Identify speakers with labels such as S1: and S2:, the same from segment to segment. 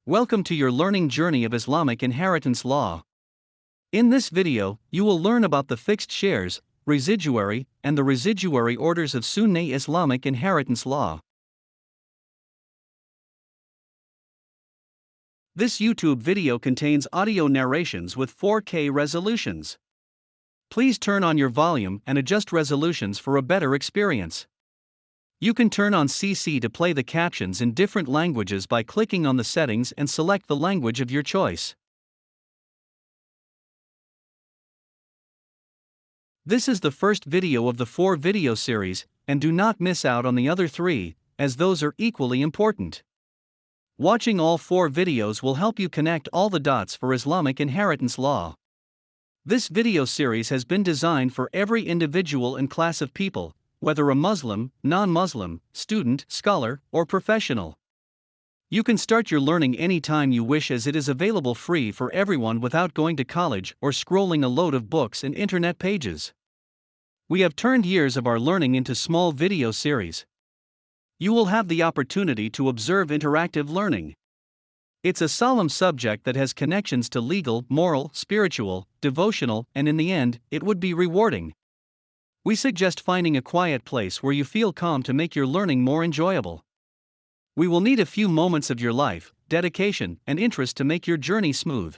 S1: Welcome to your learning journey of Islamic inheritance law. In this video, you will learn about the fixed shares, residuary, and the residuary orders of Sunni Islamic inheritance law. This YouTube video contains audio narrations with 4K resolutions. Please turn on your volume and adjust resolutions for a better experience. You can turn on CC to play the captions in different languages by clicking on the settings and select the language of your choice. This is the first video of the 4-video series, and do not miss out on the other 3, as those are equally important. Watching all 4 videos will help you connect all the dots for Islamic inheritance law. This video series has been designed for every individual and class of people, whether a Muslim, non-Muslim, student, scholar, or professional. You can start your learning anytime you wish, as it is available free for everyone without going to college or scrolling a load of books and internet pages. We have turned years of our learning into small video series. You will have the opportunity to observe interactive learning. It's a solemn subject that has connections to legal, moral, spiritual, devotional, and in the end, it would be rewarding. We suggest finding a quiet place where you feel calm to make your learning more enjoyable. We will need a few moments of your life, dedication, and interest to make your journey smooth.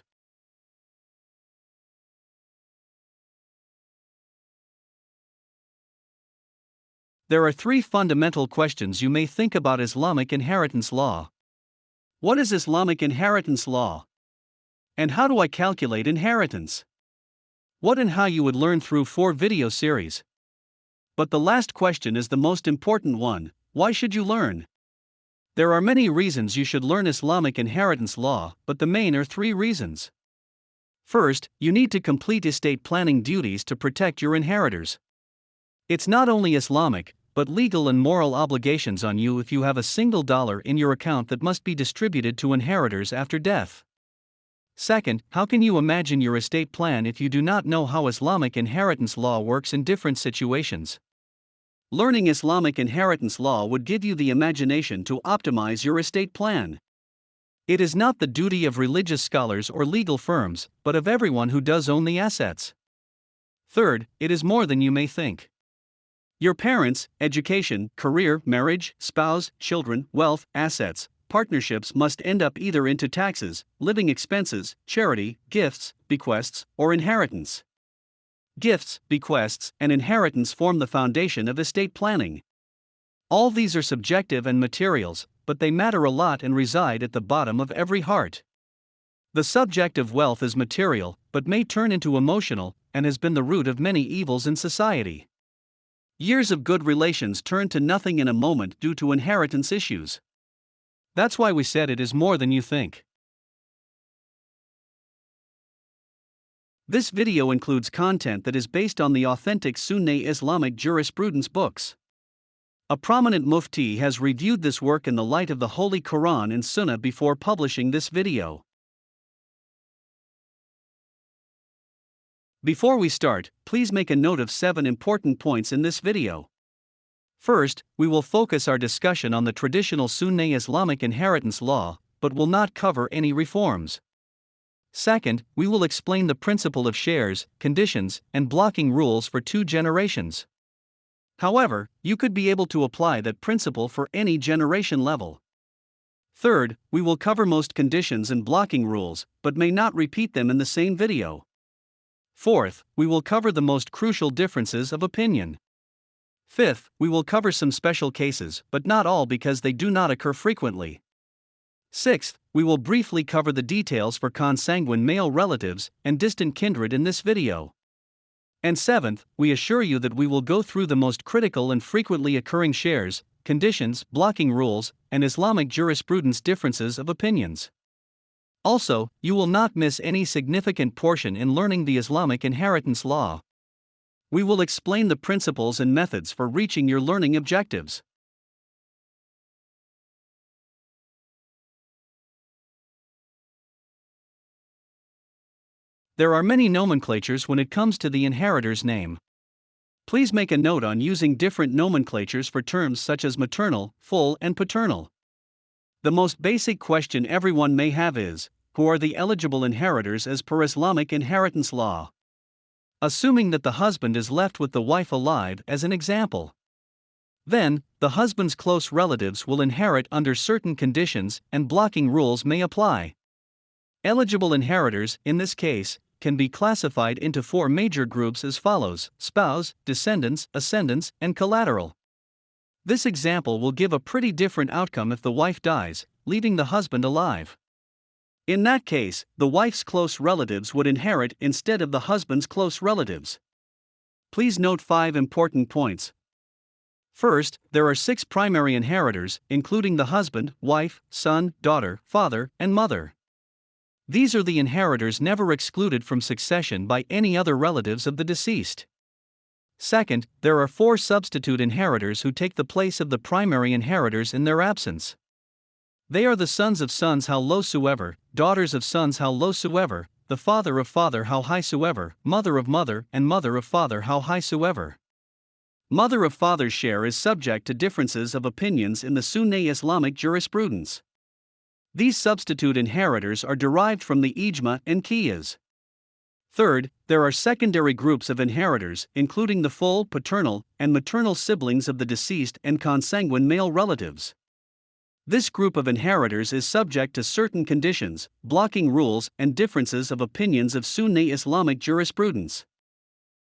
S1: There are 3 fundamental questions you may think about Islamic inheritance law. What is Islamic inheritance law? And how do I calculate inheritance? What and how you would learn through 4 video series. But the last question is the most important one: why should you learn? There are many reasons you should learn Islamic inheritance law, but the main are 3 reasons. First, you need to complete estate planning duties to protect your inheritors. It's not only Islamic, but legal and moral obligations on you if you have a single dollar in your account that must be distributed to inheritors after death. Second, how can you imagine your estate plan if you do not know how Islamic inheritance law works in different situations? Learning Islamic inheritance law would give you the imagination to optimize your estate plan. It is not the duty of religious scholars or legal firms, but of everyone who does own the assets. Third, it is more than you may think. Your parents, education, career, marriage, spouse, children, wealth, assets, partnerships must end up either into taxes, living expenses, charity, gifts, bequests, or inheritance. Gifts, bequests, and inheritance form the foundation of estate planning. All these are subjective and materials, but they matter a lot and reside at the bottom of every heart. The subject of wealth is material, but may turn into emotional, and has been the root of many evils in society. Years of good relations turn to nothing in a moment due to inheritance issues. That's why we said it is more than you think. This video includes content that is based on the authentic Sunni Islamic jurisprudence books. A prominent mufti has reviewed this work in the light of the Holy Quran and Sunnah before publishing this video. Before we start, please make a note of 7 important points in this video. First, we will focus our discussion on the traditional Sunni Islamic inheritance law, but will not cover any reforms. Second, we will explain the principle of shares, conditions, and blocking rules for 2 generations. However, you could be able to apply that principle for any generation level. Third, we will cover most conditions and blocking rules, but may not repeat them in the same video. Fourth, we will cover the most crucial differences of opinion. Fifth, we will cover some special cases, but not all because they do not occur frequently. Sixth, we will briefly cover the details for consanguine male relatives and distant kindred in this video. And seventh, we assure you that we will go through the most critical and frequently occurring shares, conditions, blocking rules, and Islamic jurisprudence differences of opinions. Also, you will not miss any significant portion in learning the Islamic inheritance law. We will explain the principles and methods for reaching your learning objectives. There are many nomenclatures when it comes to the inheritor's name. Please make a note on using different nomenclatures for terms such as maternal, full, and paternal. The most basic question everyone may have is, who are the eligible inheritors as per Islamic inheritance law? Assuming that the husband is left with the wife alive as an example. Then, the husband's close relatives will inherit under certain conditions and blocking rules may apply. Eligible inheritors, in this case, can be classified into four major groups as follows: spouse, descendants, ascendants, and collateral. This example will give a pretty different outcome if the wife dies, leaving the husband alive. In that case, the wife's close relatives would inherit instead of the husband's close relatives. Please note 5 important points. First, there are 6 primary inheritors, including the husband, wife, son, daughter, father, and mother. These are the inheritors never excluded from succession by any other relatives of the deceased. Second, there are 4 substitute inheritors who take the place of the primary inheritors in their absence. They are the sons of sons how low soever, daughters of sons how low soever, the father of father how high soever, mother of mother and mother of father how high soever. Mother of father's share is subject to differences of opinions in the Sunni Islamic jurisprudence. These substitute inheritors are derived from the ijma and qiyas. Third, there are secondary groups of inheritors, including the full paternal and maternal siblings of the deceased and consanguine male relatives. This group of inheritors is subject to certain conditions, blocking rules, and differences of opinions of Sunni Islamic jurisprudence.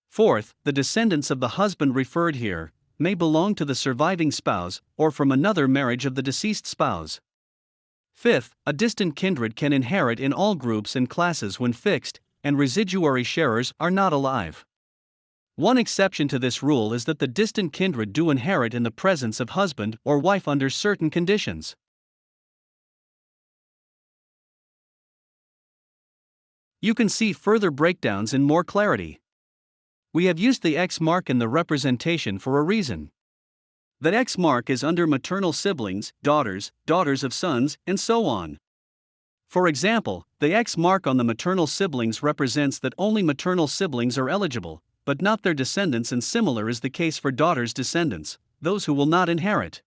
S1: Fourth, the descendants of the husband referred here may belong to the surviving spouse or from another marriage of the deceased spouse. Fifth, a distant kindred can inherit in all groups and classes when fixed and residuary sharers are not alive. One exception to this rule is that the distant kindred do inherit in the presence of husband or wife under certain conditions. You can see further breakdowns in more clarity. We have used the X mark in the representation for a reason. That X mark is under maternal siblings, daughters, daughters of sons, and so on. For example, the X mark on the maternal siblings represents that only maternal siblings are eligible, but not their descendants, and similar is the case for daughters' descendants, those who will not inherit.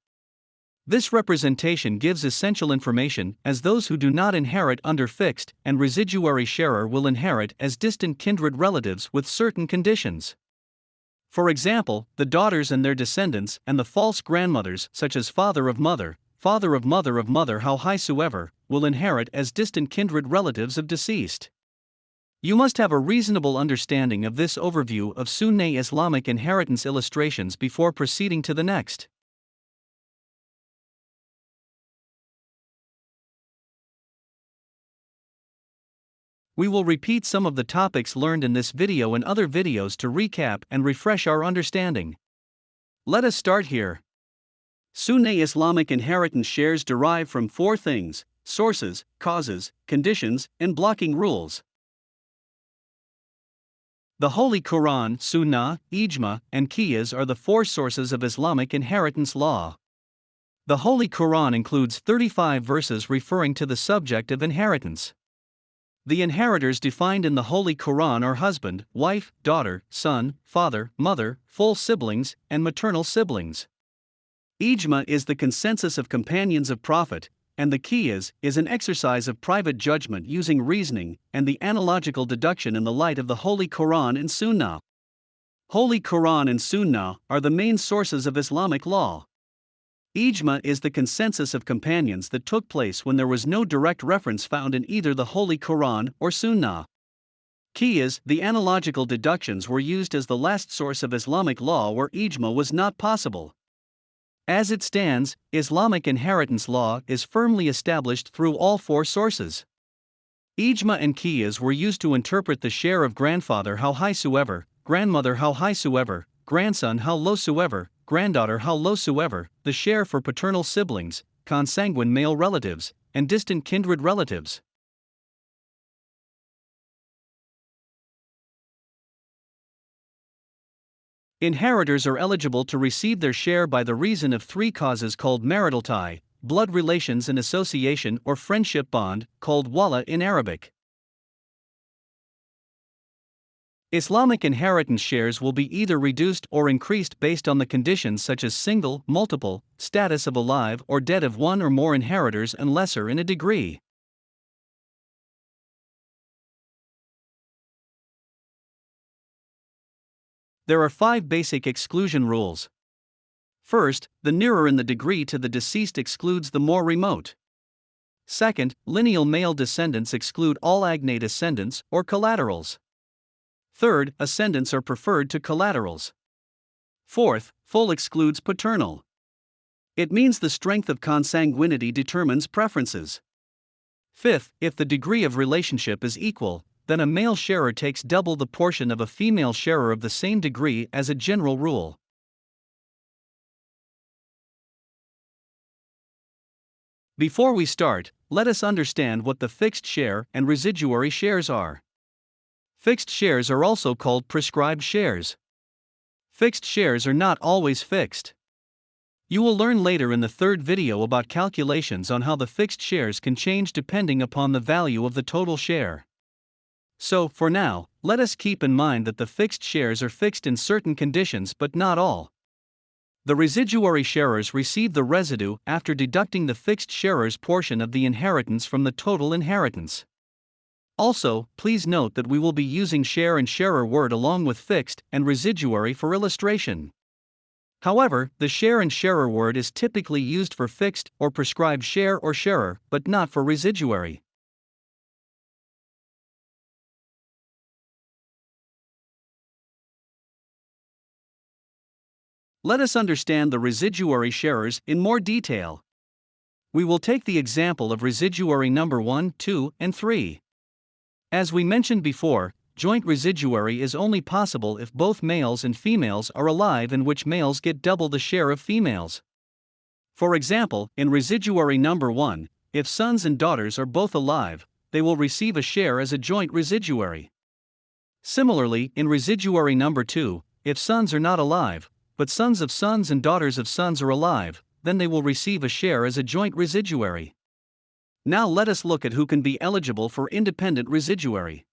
S1: This representation gives essential information, as those who do not inherit under fixed and residuary sharer will inherit as distant kindred relatives with certain conditions. For example, the daughters and their descendants and the false grandmothers such as father of mother of mother how high soever, will inherit as distant kindred relatives of deceased. You must have a reasonable understanding of this overview of Sunni Islamic inheritance illustrations before proceeding to the next. We will repeat some of the topics learned in this video and other videos to recap and refresh our understanding. Let us start here. Sunni Islamic inheritance shares derive from 4 things: sources, causes, conditions, and blocking rules. The Holy Quran, Sunnah, Ijma, and Qiyas are the 4 sources of Islamic inheritance law. The Holy Quran includes 35 verses referring to the subject of inheritance. The inheritors defined in the Holy Quran are husband, wife, daughter, son, father, mother, full siblings, and maternal siblings. Ijma is the consensus of companions of Prophet, and the Qiyas is an exercise of private judgment using reasoning and the analogical deduction in the light of the Holy Quran and Sunnah. Holy Quran and Sunnah are the main sources of Islamic law. Ijma is the consensus of companions that took place when there was no direct reference found in either the Holy Quran or Sunnah. Qiyas, the analogical deductions, were used as the last source of Islamic law where Ijma was not possible. As it stands, Islamic inheritance law is firmly established through all 4 sources. Ijma and Qiyas were used to interpret the share of grandfather how high soever, grandmother how high soever, grandson how low soever, granddaughter how low soever, the share for paternal siblings, consanguine male relatives, and distant kindred relatives. Inheritors are eligible to receive their share by the reason of 3 causes called marital tie, blood relations and association or friendship bond, called wala in Arabic. Islamic inheritance shares will be either reduced or increased based on the conditions such as single, multiple, status of alive or dead of one or more inheritors, and lesser in a degree. There are 5 basic exclusion rules. First, the nearer in the degree to the deceased excludes the more remote. Second, lineal male descendants exclude all agnate ascendants or collaterals. Third, ascendants are preferred to collaterals. Fourth, full excludes paternal. It means the strength of consanguinity determines preferences. Fifth, if the degree of relationship is equal, then a male sharer takes double the portion of a female sharer of the same degree as a general rule. Before we start, let us understand what the fixed share and residuary shares are. Fixed shares are also called prescribed shares. Fixed shares are not always fixed. You will learn later in the third video about calculations on how the fixed shares can change depending upon the value of the total share. So, for now, let us keep in mind that the fixed shares are fixed in certain conditions but not all. The residuary sharers receive the residue after deducting the fixed sharer's portion of the inheritance from the total inheritance. Also, please note that we will be using share and sharer word along with fixed and residuary for illustration. However, the share and sharer word is typically used for fixed or prescribed share or sharer, but not for residuary. Let us understand the residuary sharers in more detail. We will take the example of residuary number 1, 2, and 3. As we mentioned before, joint residuary is only possible if both males and females are alive, in which males get double the share of females. For example, in residuary number 1, if sons and daughters are both alive, they will receive a share as a joint residuary. Similarly, in residuary number 2, if sons are not alive, but sons of sons and daughters of sons are alive, then they will receive a share as a joint residuary. Now let us look at who can be eligible for independent residuary.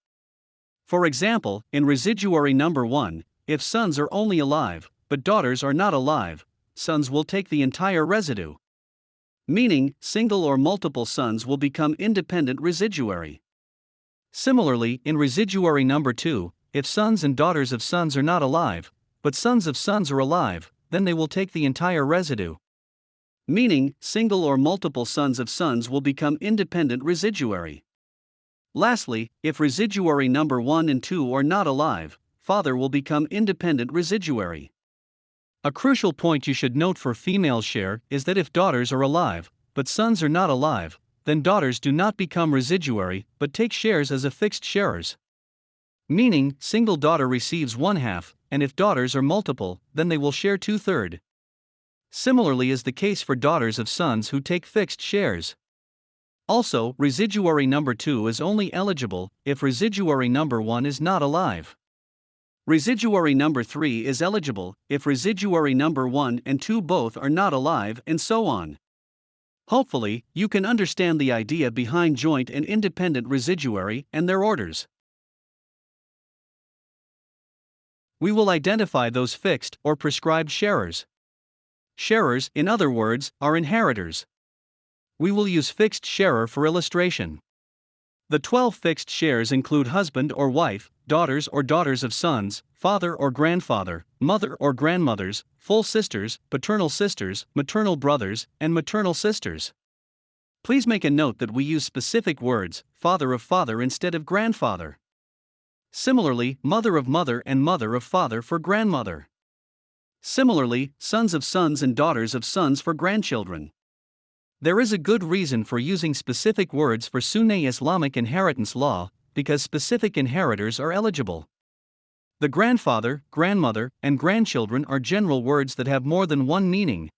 S1: For example, in residuary number 1, if sons are only alive, but daughters are not alive, sons will take the entire residue. Meaning, single or multiple sons will become independent residuary. Similarly, in residuary number 2, if sons and daughters of sons are not alive, but sons of sons are alive, then they will take the entire residue. Meaning, single or multiple sons of sons will become independent residuary. Lastly, if residuary number 1 and 2 are not alive, father will become independent residuary. A crucial point you should note for female share is that if daughters are alive, but sons are not alive, then daughters do not become residuary but take shares as a fixed sharers. Meaning, single daughter receives 1/2, and if daughters are multiple, then they will share 2/3. Similarly is the case for daughters of sons who take fixed shares. Also, residuary number 2 is only eligible if residuary number 1 is not alive. Residuary number 3 is eligible if residuary number 1 and 2 both are not alive, and so on. Hopefully, you can understand the idea behind joint and independent residuary and their orders. We will identify those fixed or prescribed sharers. Sharers, in other words, are inheritors. We will use fixed sharer for illustration. The 12 fixed shares include husband or wife, daughters or daughters of sons, father or grandfather, mother or grandmothers, full sisters, paternal sisters, maternal brothers, and maternal sisters. Please make a note that we use specific words, father of father instead of grandfather. Similarly, mother of mother and mother of father for grandmother. Similarly, sons of sons and daughters of sons for grandchildren. There is a good reason for using specific words for Sunni Islamic inheritance law, because specific inheritors are eligible. The grandfather, grandmother, and grandchildren are general words that have more than one meaning.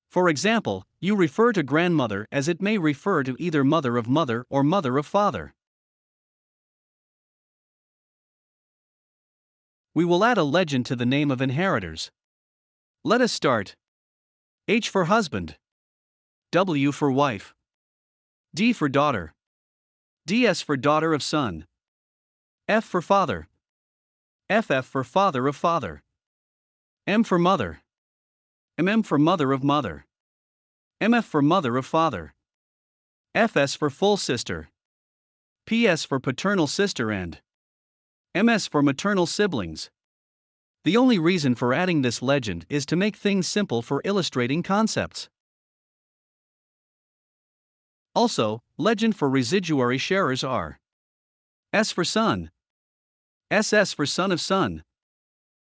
S1: For example, you refer to grandmother as it may refer to either mother of mother or mother of father. We will add a legend to the name of inheritors. Let us start. H for husband. W for wife. D for daughter. DS for daughter of son. F for father. FF for father of father. M for mother. MM for mother of mother. MF for mother of father. FS for full sister. PS for paternal sister and MS for maternal siblings. The only reason for adding this legend is to make things simple for illustrating concepts. Also, legend for residuary sharers are S for son, SS for son of son,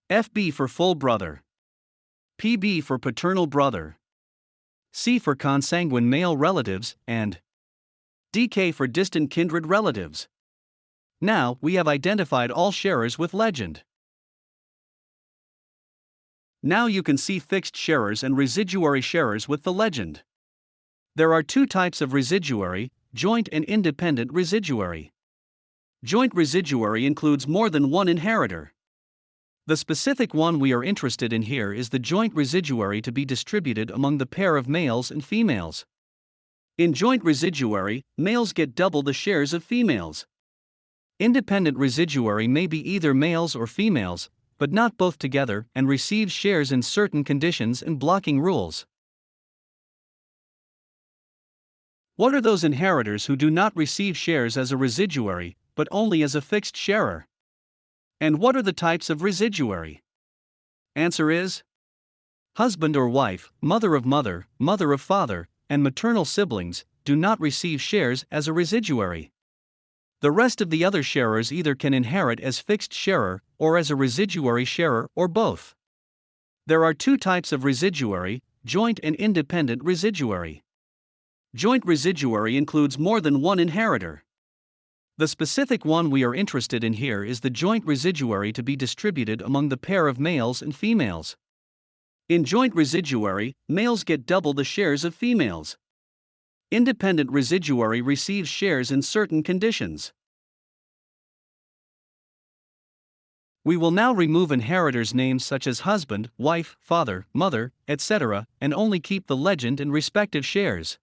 S1: FB for full brother, PB for paternal brother, C for consanguine male relatives, and DK for distant kindred relatives. Now, we have identified all sharers with legend. Now you can see fixed sharers and residuary sharers with the legend. There are two types of residuary, joint and independent residuary. Joint residuary includes more than one inheritor. The specific one we are interested in here is the joint residuary to be distributed among the pair of males and females. In joint residuary, males get double the shares of females. Independent residuary may be either males or females, but not both together, and receives shares in certain conditions and blocking rules. What are those inheritors who do not receive shares as a residuary, but only as a fixed sharer? And what are the types of residuary? Answer is husband or wife, mother of mother, mother of father, and maternal siblings do not receive shares as a residuary. The rest of the other sharers either can inherit as fixed sharer or as a residuary sharer or both. There are two types of residuary, joint and independent residuary. Joint residuary includes more than one inheritor. The specific one we are interested in here is the joint residuary to be distributed among the pair of males and females. In joint residuary, males get double the shares of females. Independent residuary receives shares in certain conditions. We will now remove inheritors' names such as husband, wife, father, mother, etc., and only keep the legend and respective shares.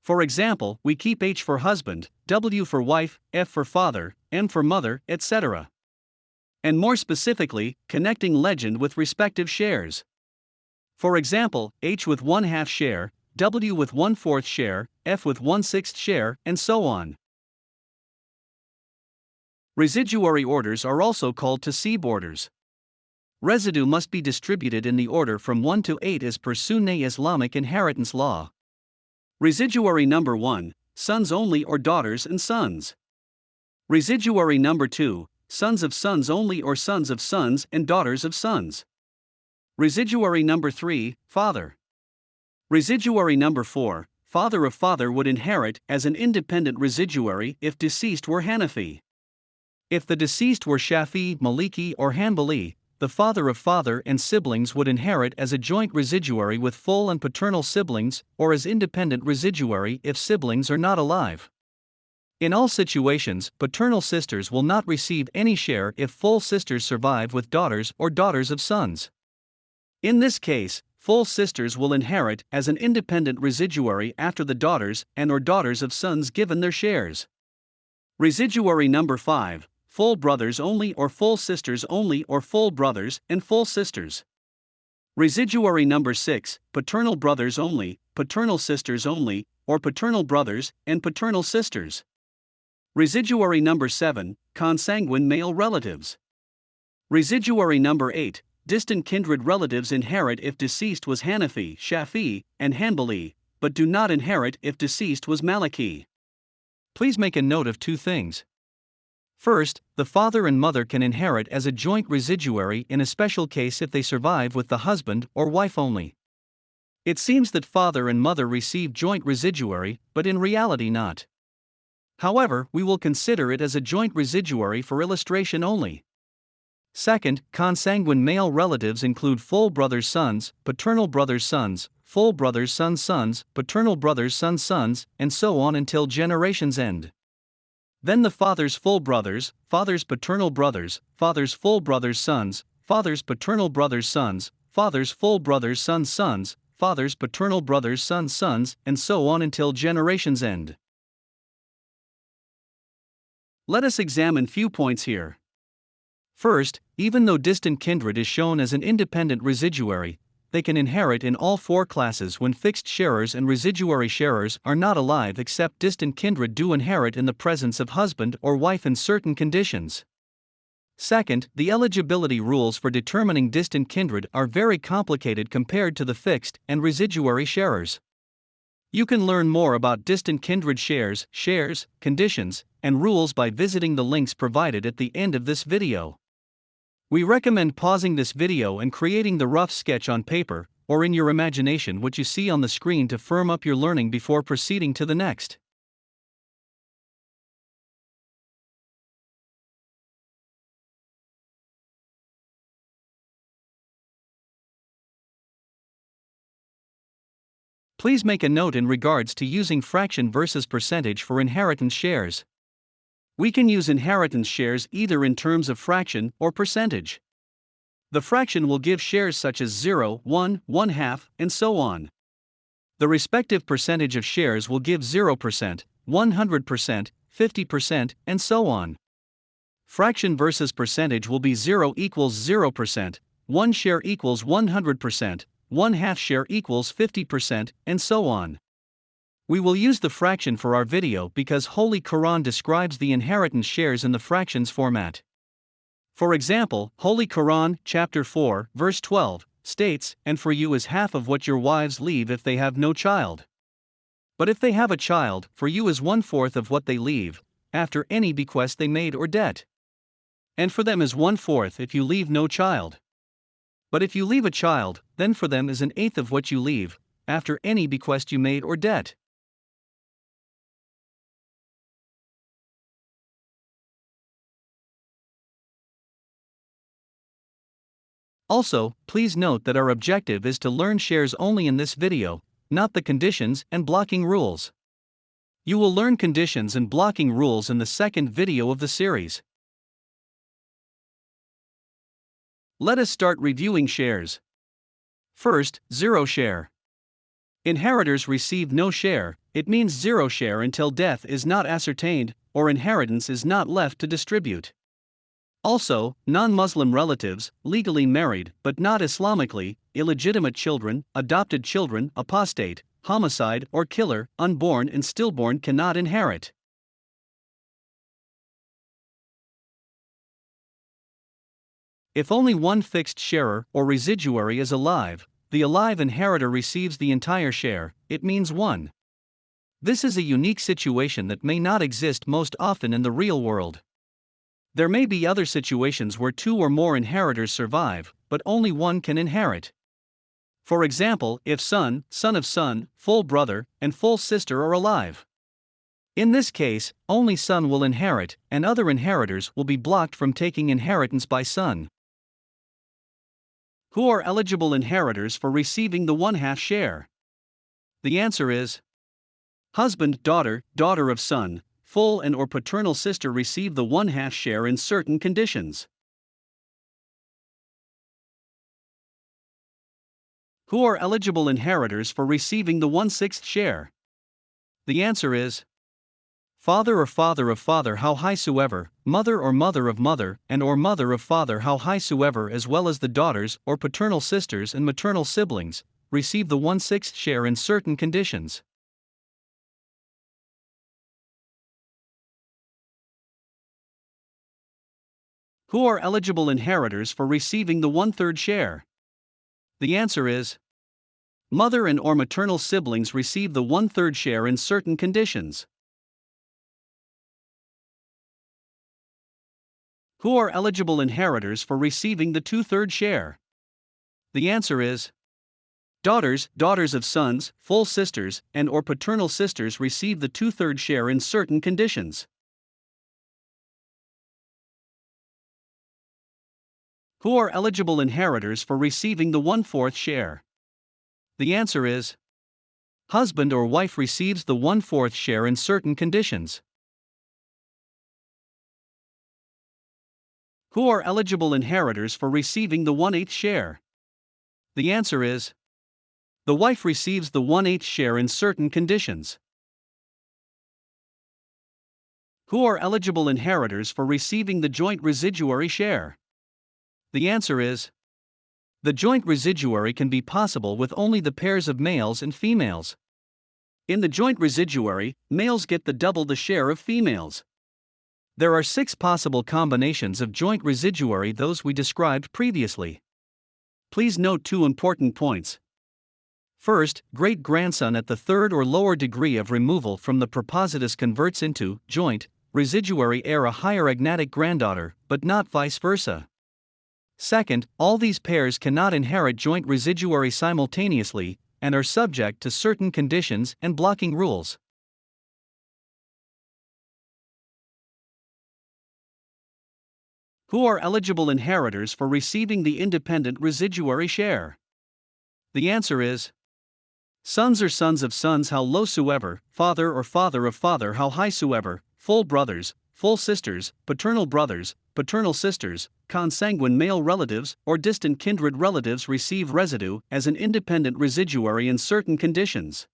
S1: For example, we keep H for husband, W for wife, F for father, M for mother, etc. And more specifically, connecting legend with respective shares. For example, H with 1/2 share, W with 1/4 share, F with 1/6 share, and so on. Residuary orders are also called Tasib orders. Residue must be distributed in the order from 1 to 8 as per Sunni Islamic inheritance law. Residuary number 1, sons only or daughters and sons. Residuary number 2, sons of sons only or sons of sons and daughters of sons. Residuary number 3, father. Residuary number 4, father of father would inherit as an independent residuary if deceased were Hanafi. If the deceased were Shafi'i, Maliki or Hanbali, the father of father and siblings would inherit as a joint residuary with full and paternal siblings, or as independent residuary if siblings are not alive. In all situations, paternal sisters will not receive any share if full sisters survive with daughters or daughters of sons. In this case, full sisters will inherit as an independent residuary after the daughters and or daughters of sons given their shares. Residuary number 5, full brothers only or full sisters only or full brothers and full sisters. Residuary number 6, paternal brothers only, paternal sisters only, or paternal brothers and paternal sisters. Residuary number 7, consanguine male relatives. Residuary number 8, distant kindred relatives inherit if deceased was Hanafi, Shafi'i, and Hanbali, but do not inherit if deceased was Maliki. Please make a note of two things. First, the father and mother can inherit as a joint residuary in a special case if they survive with the husband or wife only. It seems that father and mother receive joint residuary, but in reality not. However, we will consider it as a joint residuary for illustration only. Second, consanguine male relatives include full brothers' sons, paternal brothers' sons, full brothers' sons' sons, paternal brothers' sons' sons, and so on until generations end. Then the father's full brothers, father's paternal brothers, father's full brothers' sons, father's paternal brothers' sons, father's full brothers' sons' sons, father's paternal brothers' sons' sons, and so on until generations end. Let us examine few points here. First, Even though distant kindred is shown as an independent residuary, they can inherit in all four classes when fixed sharers and residuary sharers are not alive, except distant kindred do inherit in the presence of husband or wife in certain conditions. Second, the eligibility rules for determining distant kindred are very complicated compared to the fixed and residuary sharers. You can learn more about distant kindred shares, conditions, and rules by visiting the links provided at the end of this video. We recommend pausing this video and creating the rough sketch on paper, or in your imagination what you see on the screen to firm up your learning before proceeding to the next. Please make a note in regards to using fraction versus percentage for inheritance shares. We can use inheritance shares either in terms of fraction or percentage. The fraction will give shares such as 0, 1, 1/2, and so on. The respective percentage of shares will give 0%, 100%, 50%, and so on. Fraction versus percentage will be 0 equals 0%, 1 share equals 100%, 1/2 share equals 50%, and so on. We will use the fraction for our video because Holy Quran describes the inheritance shares in the fractions format. For example, Holy Quran, chapter 4, verse 12, states, "And for you is half of what your wives leave if they have no child. But if they have a child, for you is 1/4 of what they leave, after any bequest they made or debt. And for them is 1/4 if you leave no child. But if you leave a child, then for them is 1/8 of what you leave, after any bequest you made or debt." Also, please note that our objective is to learn shares only in this video, not the conditions and blocking rules. You will learn conditions and blocking rules in the second video of the series. Let us start reviewing shares. First, zero share. Inheritors receive no share. It means zero share until death is not ascertained or inheritance is not left to distribute. Also, non-Muslim relatives, legally married but not Islamically, illegitimate children, adopted children, apostate, homicide or killer, unborn and stillborn cannot inherit. If only one fixed sharer or residuary is alive, the alive inheritor receives the entire share, it means one. This is a unique situation that may not exist most often in the real world. There may be other situations where two or more inheritors survive, but only one can inherit. For example, if son, son of son, full brother, and full sister are alive. In this case, only son will inherit, and other inheritors will be blocked from taking inheritance by son. Who are eligible inheritors for receiving the 1/2 share? The answer is husband, daughter, daughter of son, full and or paternal sister receive the 1/2 share in certain conditions. Who are eligible inheritors for receiving the 1/6 share? The answer is father or father of father how high soever, mother or mother of mother, and or mother of father how high soever, as well as the daughters or paternal sisters and maternal siblings, receive the 1/6 share in certain conditions. Who are eligible inheritors for receiving the 1/3 share? The answer is mother and or maternal siblings receive the 1/3 share in certain conditions. Who are eligible inheritors for receiving the 2/3 share? The answer is daughters, daughters of sons, full sisters, and or paternal sisters receive the 2/3 share in certain conditions. Who are eligible inheritors for receiving the 1/4 share? The answer is husband or wife receives the 1/4 share in certain conditions. Who are eligible inheritors for receiving the 1/8 share? The answer is the wife receives the 1/8 share in certain conditions. Who are eligible inheritors for receiving the joint residuary share? The answer is: the joint residuary can be possible with only the pairs of males and females. In the joint residuary, males get double the share of females. There are 6 possible combinations of joint residuary, those we described previously. Please note 2 important points. First, great-grandson at the third or lower degree of removal from the prepositus converts into joint residuary heir a higher agnatic granddaughter, but not vice versa. Second, all these pairs cannot inherit joint residuary simultaneously and are subject to certain conditions and blocking rules. Who are eligible inheritors for receiving the independent residuary share? The answer is: sons or sons of sons how low soever, father or father of father how high soever, full brothers, full sisters, paternal brothers, paternal sisters, consanguine male relatives, or distant kindred relatives receive residue as an independent residuary in certain conditions.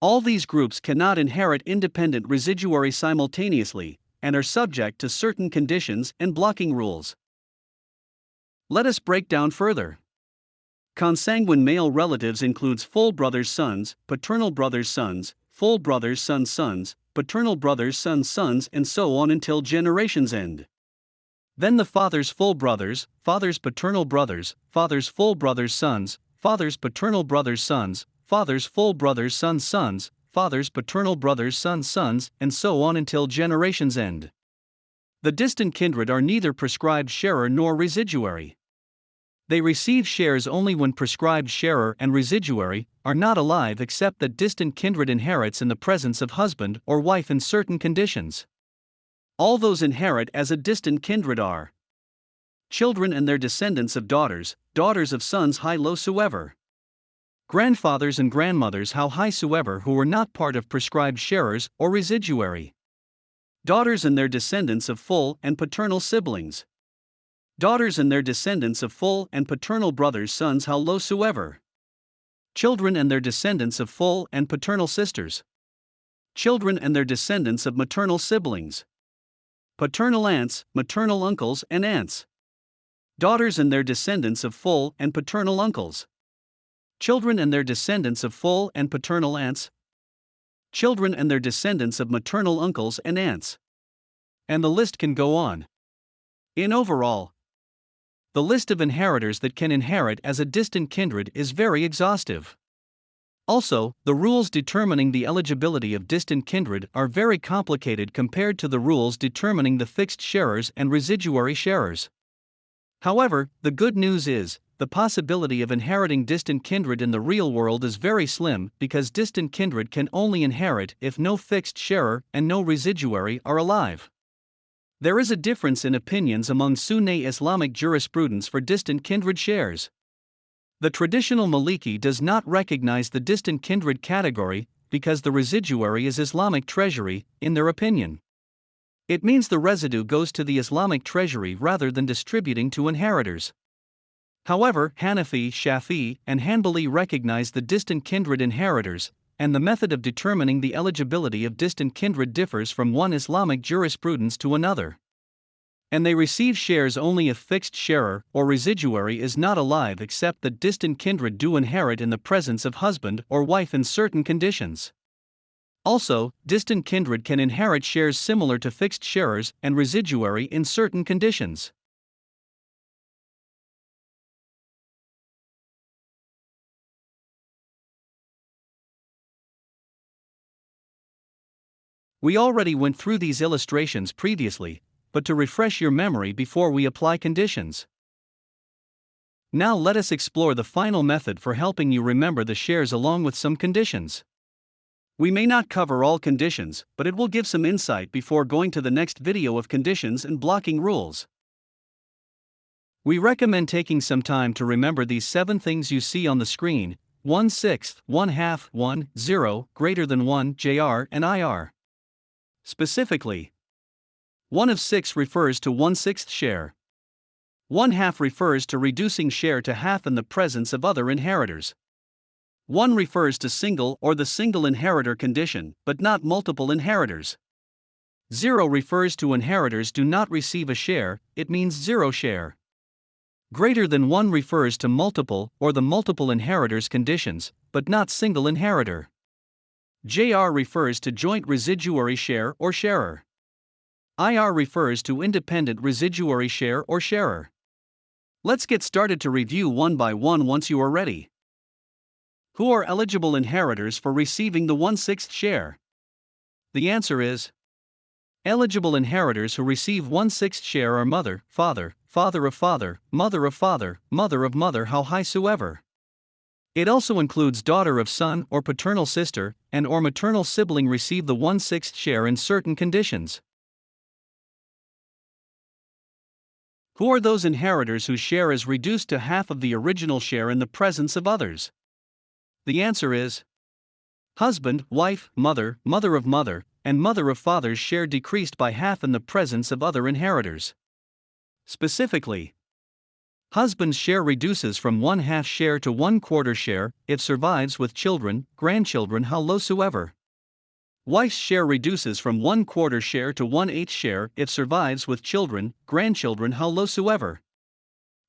S1: All these groups cannot inherit independent residuary simultaneously and are subject to certain conditions and blocking rules. Let us break down further. Consanguine male relatives includes full brothers' sons, paternal brothers' sons, full brothers' sons' sons, paternal brothers' sons' sons, and so on until generations end. Then the father's full brothers, father's paternal brothers, father's full brothers' sons, father's paternal brothers' sons, father's full brothers' sons' sons, father's paternal brothers' sons' sons, and so on until generations end. The distant kindred are neither prescribed sharer nor residuary. They receive shares only when prescribed sharer and residuary are not alive, except that distant kindred inherits in the presence of husband or wife in certain conditions. All those inherit as a distant kindred are children and their descendants of daughters, daughters of sons high low soever, grandfathers and grandmothers how high soever who were not part of prescribed sharers or residuary, daughters and their descendants of full and paternal siblings, daughters and their descendants of full and paternal brothers' sons how low soever, children and their descendants of full and paternal sisters, children and their descendants of maternal siblings, paternal aunts, maternal uncles and aunts, daughters and their descendants of full and paternal uncles, children and their descendants of full and paternal aunts, children and their descendants of maternal uncles and aunts. And the list can go on. In overall, the list of inheritors that can inherit as a distant kindred is very exhaustive. Also, the rules determining the eligibility of distant kindred are very complicated compared to the rules determining the fixed sharers and residuary sharers. However, the good news is, the possibility of inheriting distant kindred in the real world is very slim, because distant kindred can only inherit if no fixed sharer and no residuary are alive. There is a difference in opinions among Sunni Islamic jurisprudence for distant kindred shares. The traditional Maliki does not recognize the distant kindred category because the residuary is Islamic treasury, in their opinion. It means the residue goes to the Islamic treasury rather than distributing to inheritors. However, Hanafi, Shafi'i, and Hanbali recognize the distant kindred inheritors, and the method of determining the eligibility of distant kindred differs from one Islamic jurisprudence to another. And they receive shares only if fixed sharer or residuary is not alive, except that distant kindred do inherit in the presence of husband or wife in certain conditions. Also, distant kindred can inherit shares similar to fixed sharers and residuary in certain conditions. We already went through these illustrations previously, but to refresh your memory before we apply conditions. Now let us explore the final method for helping you remember the shares along with some conditions. We may not cover all conditions, but it will give some insight before going to the next video of conditions and blocking rules. We recommend taking some time to remember these 7 things you see on the screen: 1/6, 1/2, 1, 0, greater than 1, JR and IR. Specifically, 1 of 6 refers to 1/6 share. 1/2 refers to reducing share to half in the presence of other inheritors. 1 refers to single or the single inheritor condition, but not multiple inheritors. 0 refers to inheritors do not receive a share, it means 0 share. Greater than one refers to multiple or the multiple inheritors conditions, but not single inheritor. JR refers to joint residuary share or sharer. IR refers to independent residuary share or sharer. Let's get started to review one by one once you are ready. Who are eligible inheritors for receiving the 1/6 share? The answer is eligible inheritors who receive 1/6 share are mother, father, father of father, mother of father, mother of mother, how high soever. It also includes daughter of son or paternal sister and or maternal sibling receive the 1/6 share in certain conditions. Who are those inheritors whose share is reduced to half of the original share in the presence of others? The answer is husband, wife, mother, mother of mother, and mother of father's share decreased by half in the presence of other inheritors. Specifically, husband's share reduces from 1/2 share to 1/4 share if survives with children, grandchildren, how low soever. Wife's share reduces from 1/4 share to 1/8 share if survives with children, grandchildren, how low soever.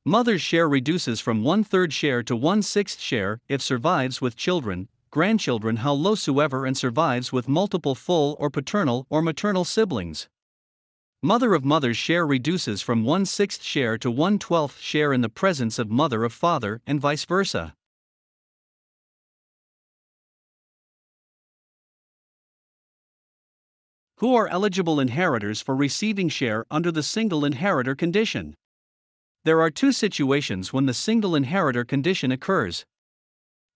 S1: Mother's share reduces from 1/3 share to 1/6 share if survives with children, grandchildren, how low soever, and survives with multiple full or paternal or maternal siblings. Mother of mother's share reduces from 1/6 share to 1/12 share in the presence of mother of father and vice versa. Who are eligible inheritors for receiving share under the single inheritor condition? There are two situations when the single inheritor condition occurs.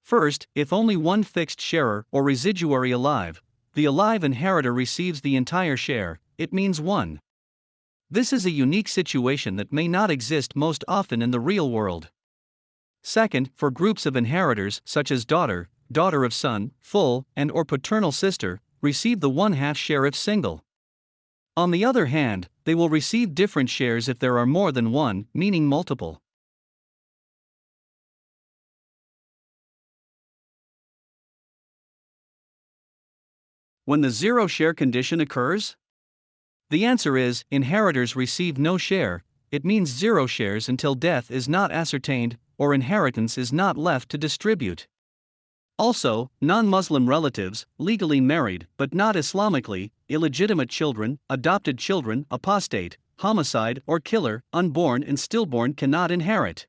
S1: First, if only one fixed sharer or residuary alive, the alive inheritor receives the entire share, it means one. This is a unique situation that may not exist most often in the real world. Second, for groups of inheritors such as daughter, daughter of son, full, and or paternal sister, receive the 1/2 share if single. On the other hand, they will receive different shares if there are more than one, meaning multiple. When the 0 share condition occurs? The answer is inheritors receive no share. It means 0 shares until death is not ascertained or inheritance is not left to distribute. Also, non-Muslim relatives, legally married but not Islamically, illegitimate children, adopted children, apostate, homicide or killer, unborn and stillborn cannot inherit.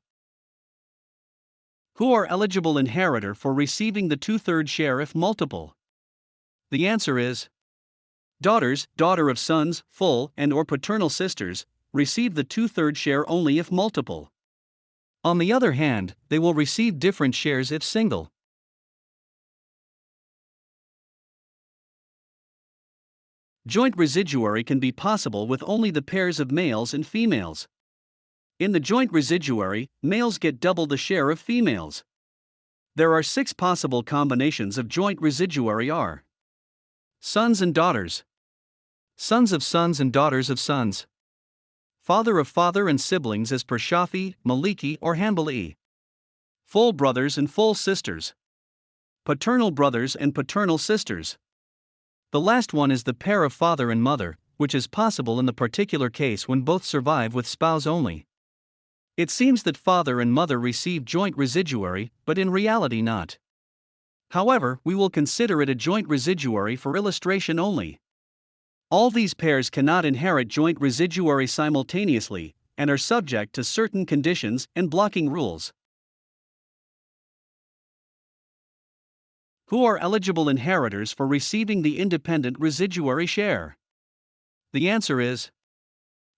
S1: Who are eligible inheritor for receiving the 2/3 share if multiple? The answer is daughters, daughter of sons, full and or paternal sisters, receive the 2/3 share only if multiple. On the other hand, they will receive different shares if single. Joint residuary can be possible with only the pairs of males and females. In the joint residuary, males get double the share of females. There are 6 possible combinations of joint residuary are: sons and daughters, sons of sons and daughters of sons, father of father and siblings as per Shafi, Maliki or Hanbali, full brothers and full sisters, paternal brothers and paternal sisters. The last one is the pair of father and mother, which is possible in the particular case when both survive with spouse only. It seems that father and mother receive joint residuary, but in reality not. However, we will consider it a joint residuary for illustration only. All these pairs cannot inherit joint residuary simultaneously, and are subject to certain conditions and blocking rules. Who are eligible inheritors for receiving the independent residuary share? The answer is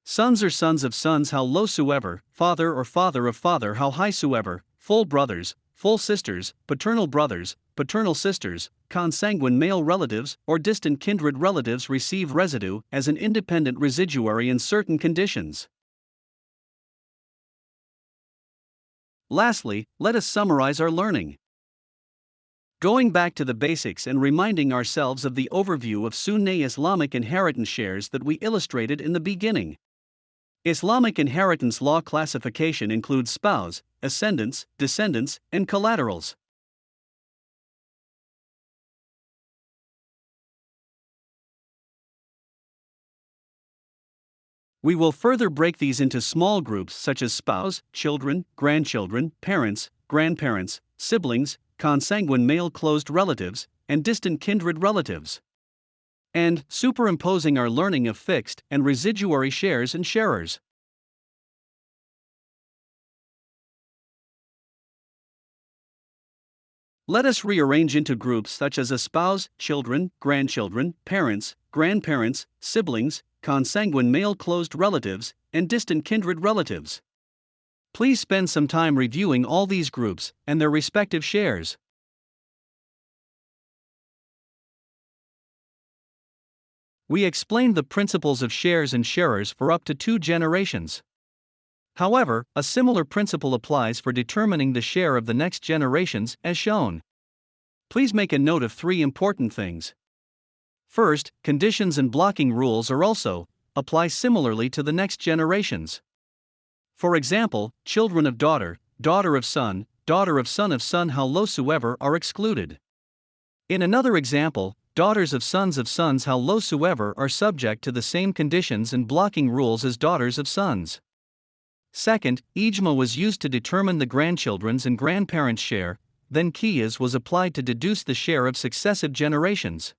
S1: sons or sons of sons how low soever, father or father of father how high soever, full brothers, full sisters, paternal brothers, paternal sisters, consanguine male relatives or distant kindred relatives receive residue as an independent residuary in certain conditions. Lastly, let us summarize our learning. Going back to the basics and reminding ourselves of the overview of Sunni Islamic inheritance shares that we illustrated in the beginning. Islamic inheritance law classification includes spouse, ascendants, descendants, and collaterals. We will further break these into small groups such as spouse, children, grandchildren, parents, grandparents, siblings, consanguine male close relatives, and distant kindred relatives. And superimposing our learning of fixed and residuary shares and sharers. Let us rearrange into groups such as a spouse, children, grandchildren, parents, grandparents, siblings, consanguine male closed relatives, and distant kindred relatives. Please spend some time reviewing all these groups and their respective shares. We explained the principles of shares and sharers for up to 2 generations. However, a similar principle applies for determining the share of the next generations as shown. Please make a note of 3 important things. First, conditions and blocking rules are also apply similarly to the next generations. For example, children of daughter, daughter of son of son howsoever are excluded. In another example, daughters of sons howsoever are subject to the same conditions and blocking rules as daughters of sons. Second, ijma was used to determine the grandchildren's and grandparents' share, then qiyas was applied to deduce the share of successive generations.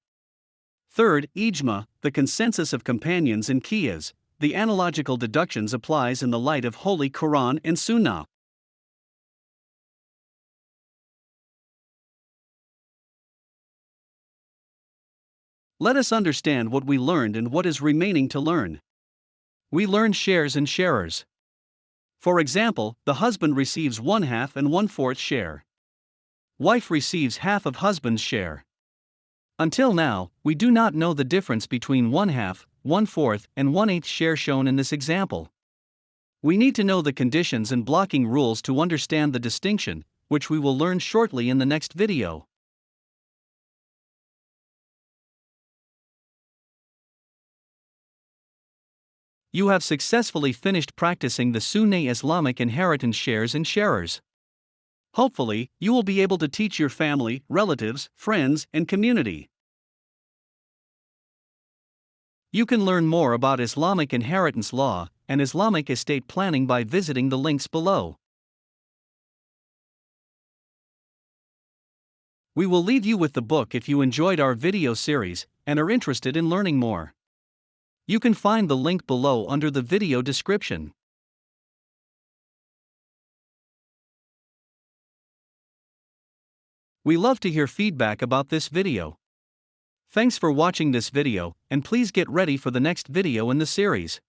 S1: Third, ijma, the consensus of companions and qiyas, the analogical deductions applies in the light of Holy Quran and Sunnah. Let us understand what we learned and what is remaining to learn. We learned shares and sharers. For example, the husband receives 1/2 and 1/4 share. Wife receives half of husband's share. Until now, we do not know the difference between 1/2, 1/4, and 1/8 share shown in this example. We need to know the conditions and blocking rules to understand the distinction, which we will learn shortly in the next video. You have successfully finished practicing the Sunni Islamic inheritance shares and sharers. Hopefully, you will be able to teach your family, relatives, friends, and community. You can learn more about Islamic inheritance law and Islamic estate planning by visiting the links below. We will leave you with the book if you enjoyed our video series and are interested in learning more. You can find the link below under the video description. We love to hear feedback about this video. Thanks for watching this video, and please get ready for the next video in the series.